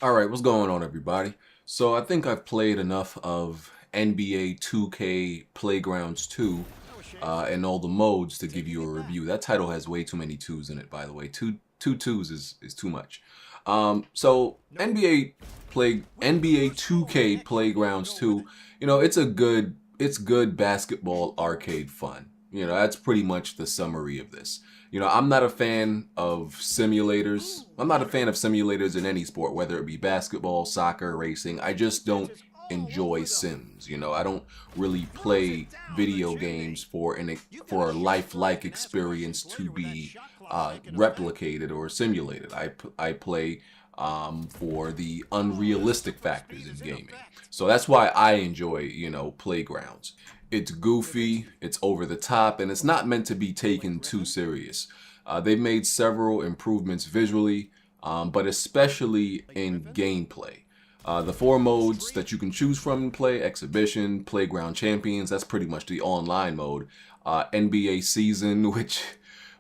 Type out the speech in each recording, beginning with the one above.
All right, what's going on, everybody? So I think I've played enough of NBA 2K Playgrounds 2 and all the modes to give you a review. That title has way too many twos in it, by the way. Two twos is too much. So NBA 2K Playgrounds 2, it's good basketball arcade fun. That's pretty much the summary of this. I'm not a fan of simulators. I'm not a fan of simulators in any sport, whether it be basketball, soccer, racing. I just don't enjoy Sims. I don't really play video games for a lifelike experience to be replicated or simulated. I play for the unrealistic factors in gaming. So that's why I enjoy, Playgrounds. It's goofy, it's over the top, and it's not meant to be taken too serious. They've made several improvements visually, but especially in gameplay. The four modes that you can choose from in play: Exhibition, Playground Champions, that's pretty much the online mode. NBA Season, which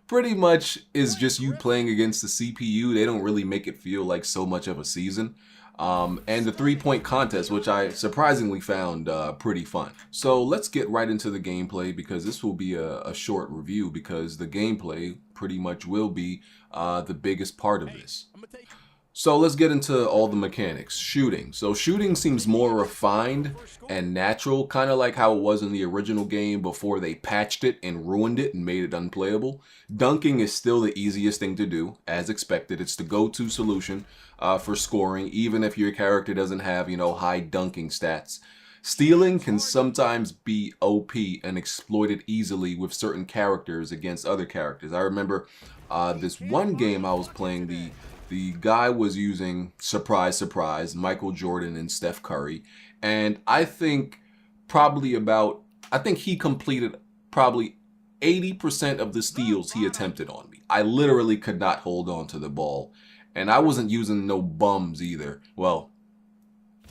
pretty much is just you playing against the CPU. They don't really make it feel like so much of a season. And the 3-point contest, which I surprisingly found pretty fun. So let's get right into the gameplay, because this will be a short review, because the gameplay pretty much will be the biggest part of this. So let's get into all the mechanics. Shooting. So shooting seems more refined and natural, kind of like how it was in the original game before they patched it and ruined it and made it unplayable. Dunking is still the easiest thing to do, as expected. It's the go-to solution for scoring, even if your character doesn't have, high dunking stats. Stealing can sometimes be OP and exploited easily with certain characters against other characters. I remember this one game I was playing, the guy was using, surprise, surprise, Michael Jordan and Steph Curry. And I think he completed probably 80% of the steals he attempted on me. I literally could not hold on to the ball. And I wasn't using no bums either. Well,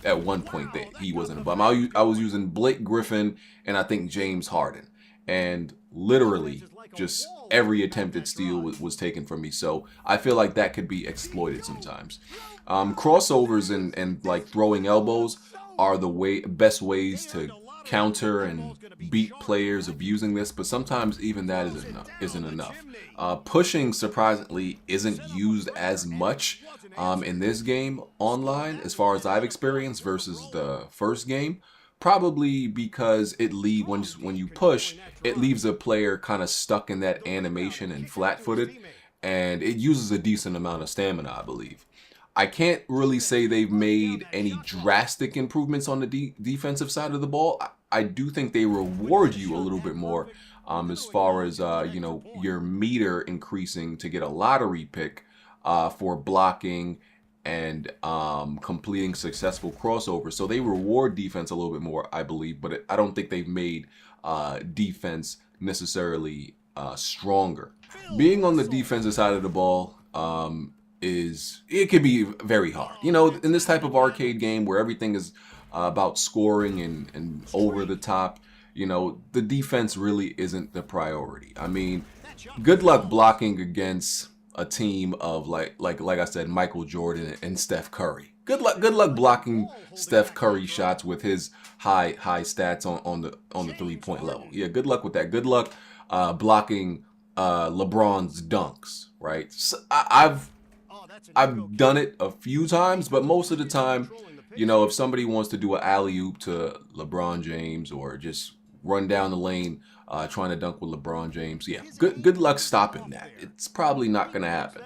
at one point he wasn't a bum. I was using Blake Griffin and I think James Harden. And literally just every attempted steal was taken from me. So I feel like that could be exploited sometimes. Crossovers and like throwing elbows are the best ways to counter and beat players abusing this, but sometimes even that isn't enough. Pushing surprisingly isn't used as much in this game online, as far as I've experienced, versus the first game. Probably because when you push, it leaves a player kind of stuck in that animation and flat-footed, and it uses a decent amount of stamina, I believe. I can't really say they've made any drastic improvements on the defensive side of the ball. I do think they reward you a little bit more as far as your meter increasing to get a lottery pick for blocking and completing successful crossovers. So they reward defense a little bit more, I believe, but I don't think they've made defense necessarily stronger. Being on the defensive side of the ball it can be very hard. In this type of arcade game where everything is about scoring and over the top, the defense really isn't the priority. I mean, good luck blocking against a team of like I said, Michael Jordan and Steph Curry. Good luck blocking Steph Curry shots with his high stats on the 3-point level. Yeah, good luck with that. Good luck blocking LeBron's dunks, right? So I've done it a few times, but most of the time, if somebody wants to do an alley-oop to LeBron James or just run down the lane trying to dunk with LeBron James, yeah, good luck stopping that. It's probably not going to happen.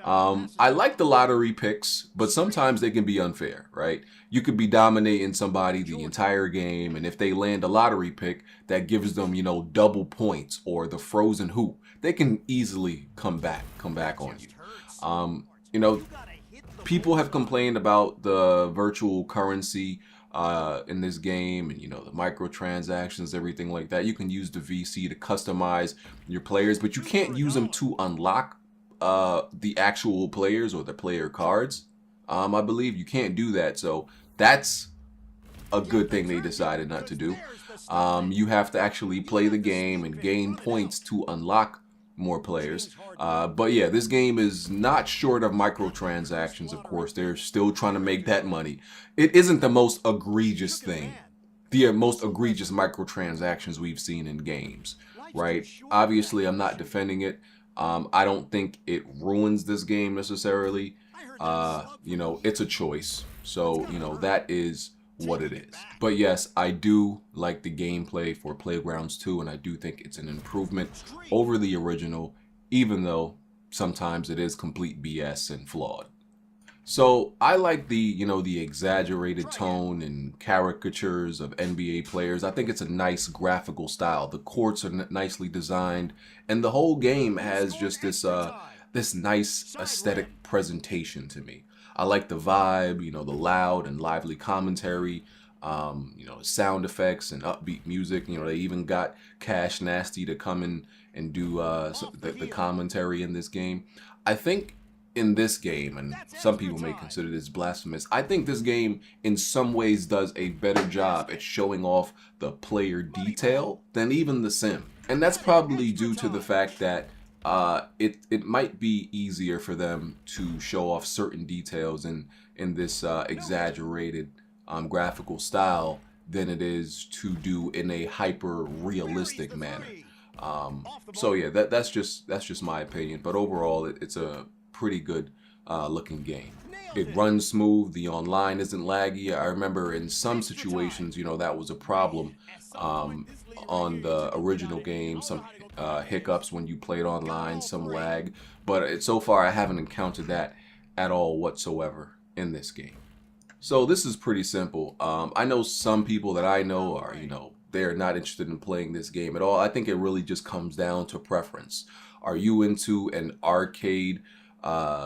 I like the lottery picks, but sometimes they can be unfair, right? You could be dominating somebody the entire game, and if they land a lottery pick that gives them, double points or the frozen hoop, they can easily come back on you. People have complained about the virtual currency in this game, and the microtransactions, everything like that. You can use the VC to customize your players, but you can't use them to unlock the actual players or the player cards. I believe you can't do that, so that's a good thing they decided not to do. You have to actually play the game and gain points to unlock more players. But yeah, this game is not short of microtransactions, of course. They're still trying to make that money. It isn't the most egregious thing, the most egregious microtransactions we've seen in games, right? Obviously, I'm not defending it. I don't think it ruins this game necessarily. You know, it's a choice. So, you know, that is what it is. But yes, I do like the gameplay for Playgrounds 2, and I do think it's an improvement over the original, even though sometimes it is complete BS and flawed. So I like the, you know, the exaggerated tone and caricatures of NBA players. I think it's a nice graphical style. The courts are nicely designed, and the whole game has just this nice aesthetic presentation to me. I like the vibe, you know, the loud and lively commentary, you know, sound effects and upbeat music. You know, they even got Cash Nasty to come in and do the commentary in this game. I think in this game, and some people may consider this blasphemous, I think this game in some ways does a better job at showing off the player detail than even The Sim. And that's probably due to the fact that it might be easier for them to show off certain details in this exaggerated graphical style than it is to do in a hyper realistic manner. So yeah, that's just my opinion. But overall, it's a pretty good looking game. It runs smooth. The online isn't laggy. I remember in some situations, you know, that was a problem on the original game. Some hiccups when you played online, some lag. But so far, I haven't encountered that at all whatsoever in this game. So this is pretty simple. I know some people that I know are, you know, they're not interested in playing this game at all. I think it really just comes down to preference. Are you into an arcade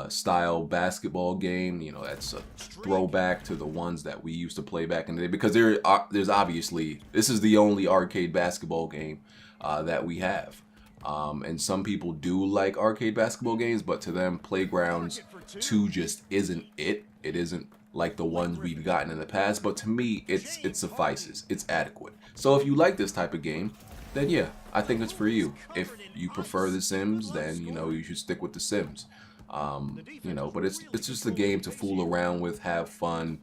style basketball game? You know, that's a throwback to the ones that we used to play back in the day, because there's obviously, this is the only arcade basketball game that we have. And some people do like arcade basketball games, but to them, Playgrounds 2 just isn't it. It isn't like the ones we've gotten in the past, but to me, it suffices. It's adequate. So if you like this type of game, then yeah, I think it's for you. If you prefer The Sims, then, you know, you should stick with The Sims. You know, but it's just a game to fool around with, have fun,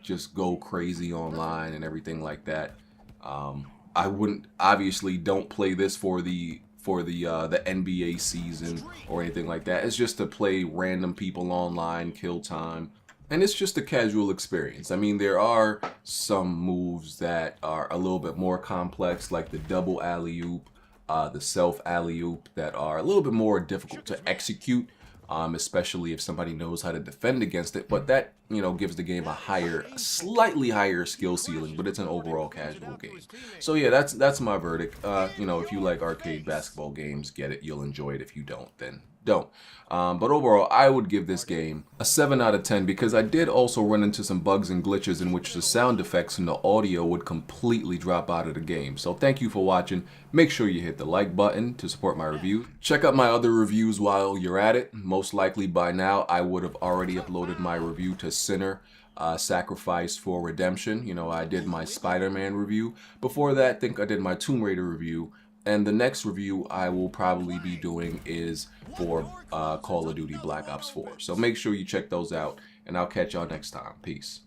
just go crazy online and everything like that. I wouldn't, obviously don't play this for the NBA season or anything like that. It's just to play random people online, kill time. And it's just a casual experience. I mean, there are some moves that are a little bit more complex, like the double alley-oop, the self alley-oop, that are a little bit more difficult to execute, especially if somebody knows how to defend against it. But that, you know, gives the game a slightly higher skill ceiling, but it's an overall casual game. So yeah, that's my verdict. You know, if you like arcade basketball games, get it. You'll enjoy it. If you don't, then don't. But overall, I would give this game a 7 out of 10, because I did also run into some bugs and glitches in which the sound effects and the audio would completely drop out of the game. So thank you for watching. Make sure you hit the like button to support my review. Check out my other reviews while you're at it. Most likely by now, I would have already uploaded my review to Sinner, Sacrifice for Redemption. You know, I did my Spider-Man review. Before that, I think I did my Tomb Raider review. And the next review I will probably be doing is for Call of Duty Black Ops 4. So make sure you check those out, and I'll catch y'all next time. Peace.